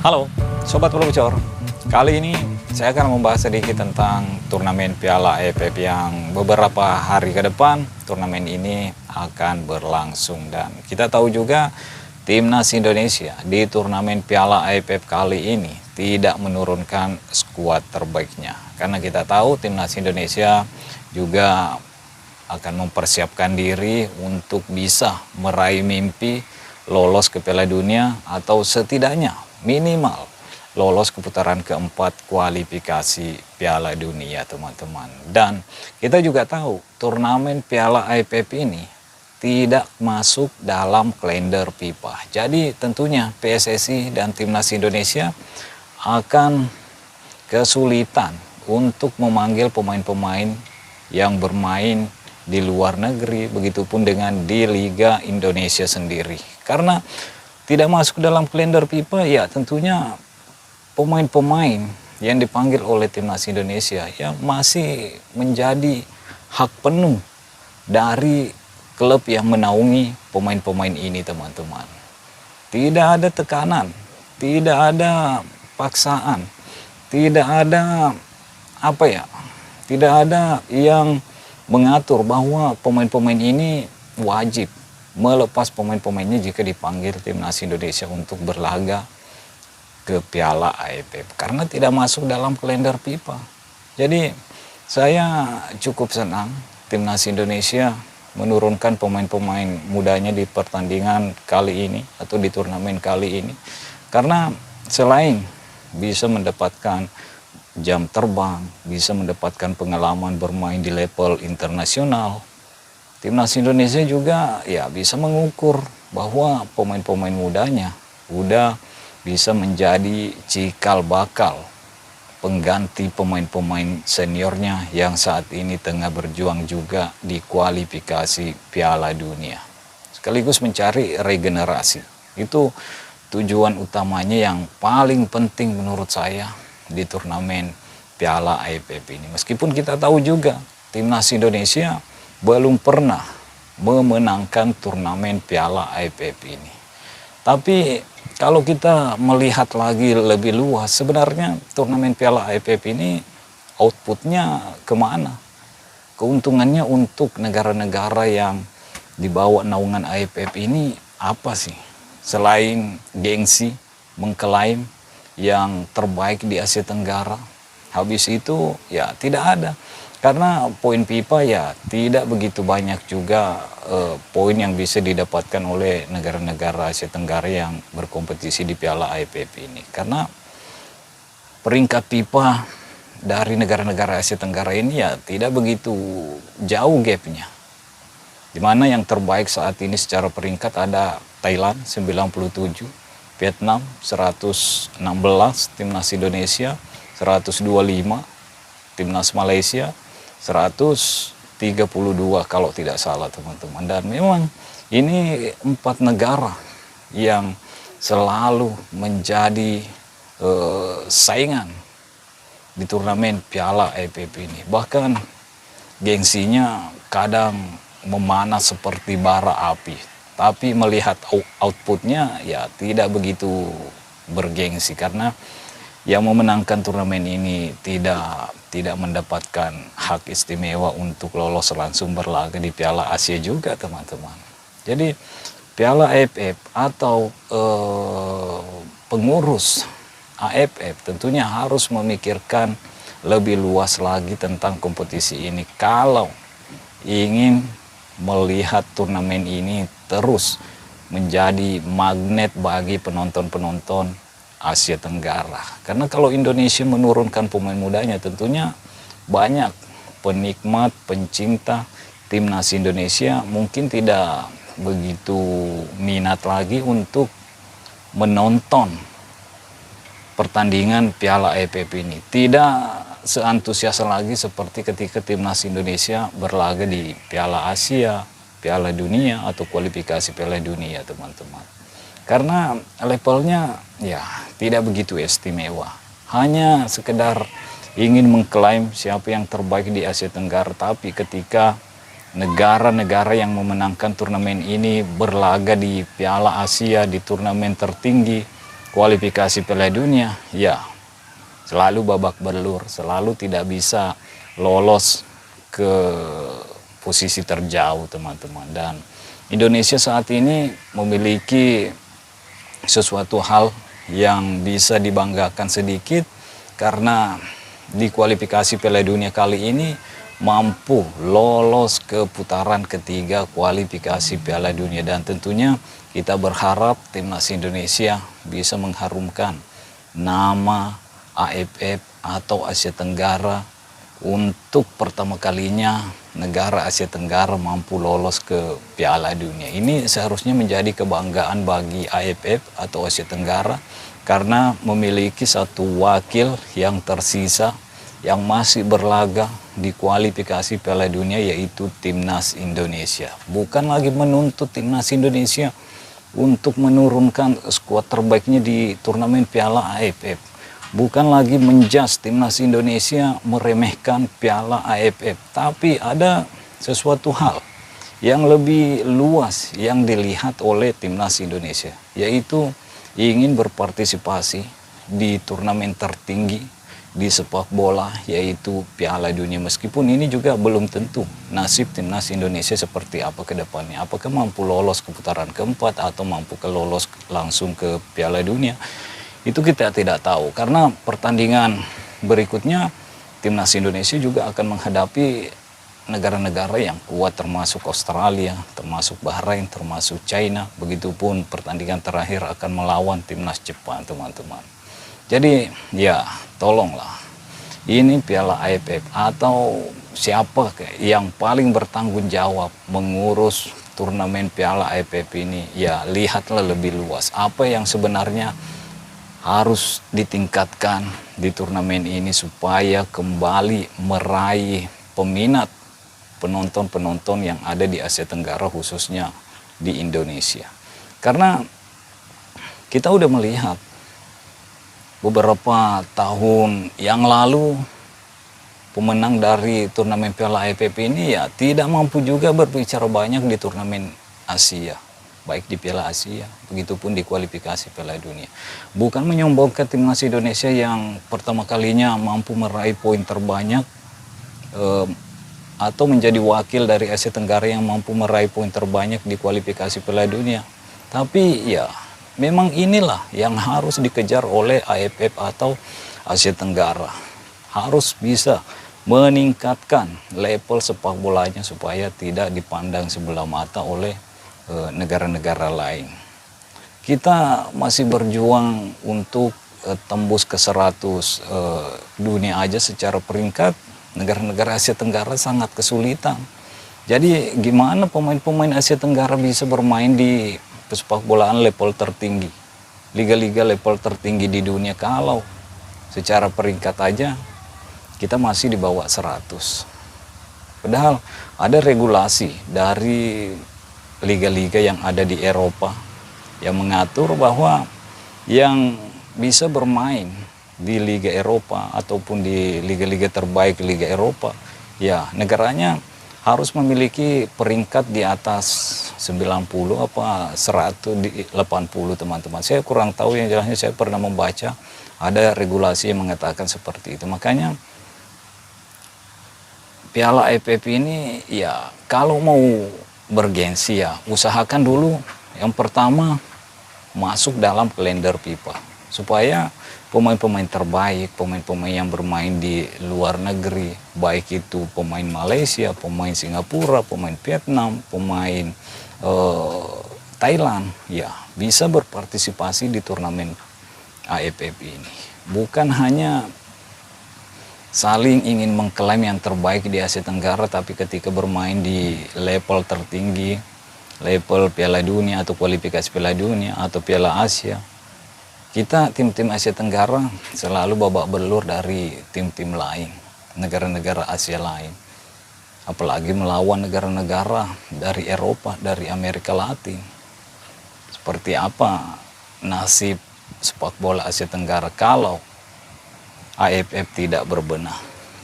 Halo, Sobat Bola Bocor. Kali ini saya akan membahas sedikit tentang turnamen Piala AFF yang beberapa hari ke depan turnamen ini akan berlangsung. Dan kita tahu juga Timnas Indonesia di turnamen Piala AFF kali ini tidak menurunkan skuad terbaiknya. Karena kita tahu Timnas Indonesia juga akan mempersiapkan diri untuk bisa meraih mimpi lolos ke Piala Dunia atau setidaknya minimal lolos ke putaran keempat kualifikasi Piala Dunia, teman-teman. Dan kita juga tahu turnamen Piala AFF ini tidak masuk dalam kalender FIFA. Jadi tentunya PSSI dan Timnas Indonesia akan kesulitan untuk memanggil pemain-pemain yang bermain di luar negeri, begitupun dengan di Liga Indonesia sendiri. Karena tidak masuk dalam kalender FIFA, ya tentunya pemain-pemain yang dipanggil oleh Timnas Indonesia ya masih menjadi hak penuh dari klub yang menaungi pemain-pemain ini, teman-teman. Tidak ada tekanan, tidak ada paksaan, tidak ada tidak ada yang mengatur bahwa pemain-pemain ini wajib melepas pemain-pemainnya jika dipanggil Timnas Indonesia untuk berlaga ke Piala AFF karena tidak masuk dalam kalender FIFA. Jadi saya cukup senang Timnas Indonesia menurunkan pemain-pemain mudanya di pertandingan kali ini atau di turnamen kali ini, karena selain bisa mendapatkan jam terbang, bisa mendapatkan pengalaman bermain di level internasional, Timnas Indonesia juga ya bisa mengukur bahwa pemain-pemain mudanya udah bisa menjadi cikal bakal pengganti pemain-pemain seniornya yang saat ini tengah berjuang juga di kualifikasi Piala Dunia. Sekaligus mencari regenerasi. Itu tujuan utamanya yang paling penting menurut saya di turnamen Piala AFF ini. Meskipun kita tahu juga Timnas Indonesia belum pernah memenangkan turnamen Piala AFF ini. Tapi kalau kita melihat lagi lebih luas, sebenarnya turnamen Piala AFF ini outputnya kemana? Keuntungannya untuk negara-negara yang di bawah naungan AFF ini apa sih? Selain gengsi mengklaim yang terbaik di Asia Tenggara, habis itu ya tidak ada. Karena poin FIFA ya tidak begitu banyak juga poin yang bisa didapatkan oleh negara-negara Asia Tenggara yang berkompetisi di Piala AFF ini. Karena peringkat FIFA dari negara-negara Asia Tenggara ini ya tidak begitu jauh gapnya. Dimana yang terbaik saat ini secara peringkat ada Thailand 97, Vietnam 116, Timnas Indonesia 125, Timnas Malaysia 132 kalau tidak salah, teman-teman. Dan memang ini 4 negara yang selalu menjadi saingan di turnamen Piala AFF ini. Bahkan gengsinya kadang memanas seperti bara api. Tapi melihat outputnya ya tidak begitu bergengsi, karena yang memenangkan turnamen ini tidak mendapatkan hak istimewa untuk lolos langsung berlaga di Piala Asia juga, teman-teman. Jadi Piala AFF atau pengurus AFF tentunya harus memikirkan lebih luas lagi tentang kompetisi ini kalau ingin melihat turnamen ini terus menjadi magnet bagi penonton-penonton Asia Tenggara. Karena kalau Indonesia menurunkan pemain mudanya, tentunya banyak penikmat, pencinta Timnas Indonesia mungkin tidak begitu minat lagi untuk menonton pertandingan Piala AFF ini. Tidak seantusias lagi seperti ketika Timnas Indonesia berlaga di Piala Asia, Piala Dunia atau kualifikasi Piala Dunia, teman-teman. Karena levelnya ya tidak begitu istimewa. Hanya sekedar ingin mengklaim siapa yang terbaik di Asia Tenggara, tapi ketika negara-negara yang memenangkan turnamen ini berlaga di Piala Asia, di turnamen tertinggi kualifikasi Piala Dunia, ya selalu babak belur, selalu tidak bisa lolos ke posisi terjauh teman-teman. Dan Indonesia saat ini memiliki sesuatu hal yang bisa dibanggakan sedikit, karena di kualifikasi Piala Dunia kali ini mampu lolos ke putaran ketiga kualifikasi Piala Dunia. Dan tentunya kita berharap timnas Indonesia bisa mengharumkan nama AFF atau Asia Tenggara. Untuk pertama kalinya negara Asia Tenggara mampu lolos ke Piala Dunia. Ini seharusnya menjadi kebanggaan bagi AFF atau Asia Tenggara, karena memiliki satu wakil yang tersisa yang masih berlaga di kualifikasi Piala Dunia, yaitu timnas Indonesia. Bukan lagi menuntut timnas Indonesia untuk menurunkan skuad terbaiknya di turnamen Piala AFF. Bukan lagi menjas timnas Indonesia meremehkan Piala AFF, tapi ada sesuatu hal yang lebih luas yang dilihat oleh timnas Indonesia, yaitu ingin berpartisipasi di turnamen tertinggi di sepak bola, yaitu Piala Dunia. Meskipun ini juga belum tentu nasib timnas Indonesia seperti apa ke depannya. Apakah mampu lolos ke putaran keempat atau mampu lolos langsung ke Piala Dunia, itu kita tidak tahu. Karena pertandingan berikutnya timnas Indonesia juga akan menghadapi negara-negara yang kuat, termasuk Australia, termasuk Bahrain, termasuk China. Begitupun pertandingan terakhir akan melawan timnas Jepang, teman-teman. Jadi ya tolonglah, ini Piala AFF atau siapa yang paling bertanggung jawab mengurus turnamen Piala AFF ini, ya lihatlah lebih luas apa yang sebenarnya harus ditingkatkan di turnamen ini supaya kembali meraih peminat penonton-penonton yang ada di Asia Tenggara, khususnya di Indonesia. Karena kita udah melihat beberapa tahun yang lalu pemenang dari turnamen Piala AFF ini ya tidak mampu juga berbicara banyak di turnamen Asia, baik di Piala Asia, begitupun di kualifikasi Piala Dunia. Bukan menyombongkan timnas Indonesia yang pertama kalinya mampu meraih poin terbanyak atau menjadi wakil dari Asia Tenggara yang mampu meraih poin terbanyak di kualifikasi Piala Dunia. Tapi ya memang inilah yang harus dikejar oleh AFF atau Asia Tenggara. Harus bisa meningkatkan level sepak bolanya supaya tidak dipandang sebelah mata oleh negara-negara lain. Kita masih berjuang untuk tembus ke 100 dunia aja secara peringkat. Negara-negara Asia Tenggara sangat kesulitan. Jadi gimana pemain-pemain Asia Tenggara bisa bermain di sepak bolaan level tertinggi, liga-liga level tertinggi di dunia, kalau secara peringkat aja kita masih di bawah 100. Padahal ada regulasi dari liga-liga yang ada di Eropa yang mengatur bahwa yang bisa bermain di Liga Eropa ataupun di liga-liga terbaik Liga Eropa, ya negaranya harus memiliki peringkat di atas 90 apa 180, teman-teman. Saya kurang tahu, yang jelasnya saya pernah membaca ada regulasi yang mengatakan seperti itu. Makanya Piala AFF ini ya kalau mau bergensi ya usahakan dulu yang pertama masuk dalam kalender FIFA, supaya pemain-pemain terbaik, pemain-pemain yang bermain di luar negeri, baik itu pemain Malaysia, pemain Singapura, pemain Vietnam, pemain Thailand, ya bisa berpartisipasi di turnamen AFF ini. Bukan hanya saling ingin mengklaim yang terbaik di Asia Tenggara, tapi ketika bermain di level tertinggi, level Piala Dunia atau kualifikasi Piala Dunia atau Piala Asia, kita tim-tim Asia Tenggara selalu babak belur dari tim-tim lain, negara-negara Asia lain. Apalagi melawan negara-negara dari Eropa, dari Amerika Latin. Seperti apa nasib sepak bola Asia Tenggara kalau AFF tidak berbenah,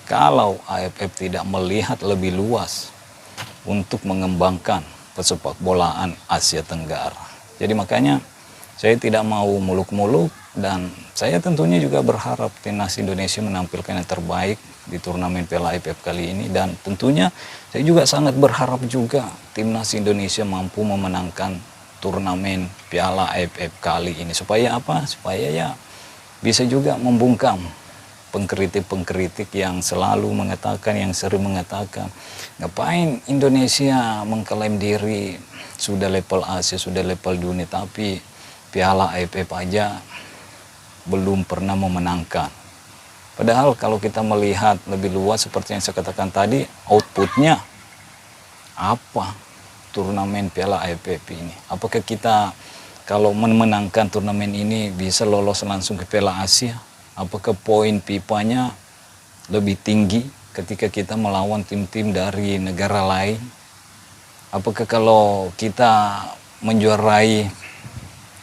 kalau AFF tidak melihat lebih luas untuk mengembangkan persepak bolaan Asia Tenggara. Jadi makanya Saya tidak mau muluk-muluk, dan saya tentunya juga berharap timnas Indonesia menampilkan yang terbaik di turnamen Piala AFF kali ini. Dan tentunya saya juga sangat berharap juga timnas Indonesia mampu memenangkan turnamen Piala AFF kali ini. Supaya apa? Supaya ya bisa juga membungkam pengkritik-pengkritik yang selalu mengatakan, yang sering mengatakan, ngapain Indonesia mengklaim diri sudah level Asia, sudah level dunia, tapi Piala AFF aja belum pernah memenangkan. Padahal kalau kita melihat lebih luas seperti yang saya katakan tadi, outputnya apa turnamen Piala AFF ini? Apakah kita kalau memenangkan turnamen ini bisa lolos langsung ke Piala Asia? Apakah poin FIFA-nya lebih tinggi ketika kita melawan tim-tim dari negara lain? Apakah kalau kita menjuarai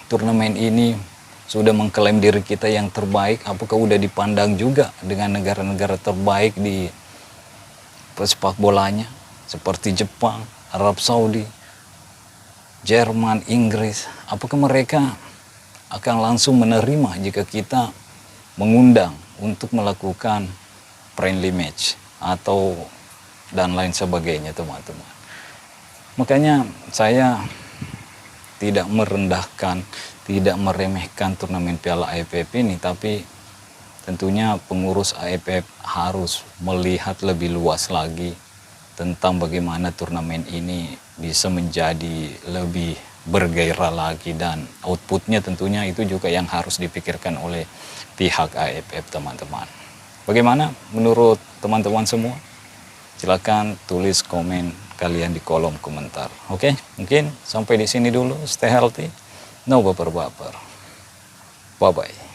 turnamen ini sudah mengklaim diri kita yang terbaik? Apakah udah dipandang juga dengan negara-negara terbaik di sepak bolanya seperti Jepang, Arab Saudi, Jerman, Inggris? Apakah mereka akan langsung menerima jika kita mengundang untuk melakukan friendly match atau dan lain sebagainya, teman-teman? Makanya saya tidak merendahkan, tidak meremehkan turnamen Piala AFF ini, tapi tentunya pengurus AFF harus melihat lebih luas lagi tentang bagaimana turnamen ini bisa menjadi lebih bergairah lagi, dan outputnya tentunya itu juga yang harus dipikirkan oleh pihak AFF, teman-teman. Bagaimana menurut teman-teman semua? Silakan tulis komen kalian di kolom komentar. Oke, mungkin sampai di sini dulu. Stay healthy, no baper-baper. Bye-bye.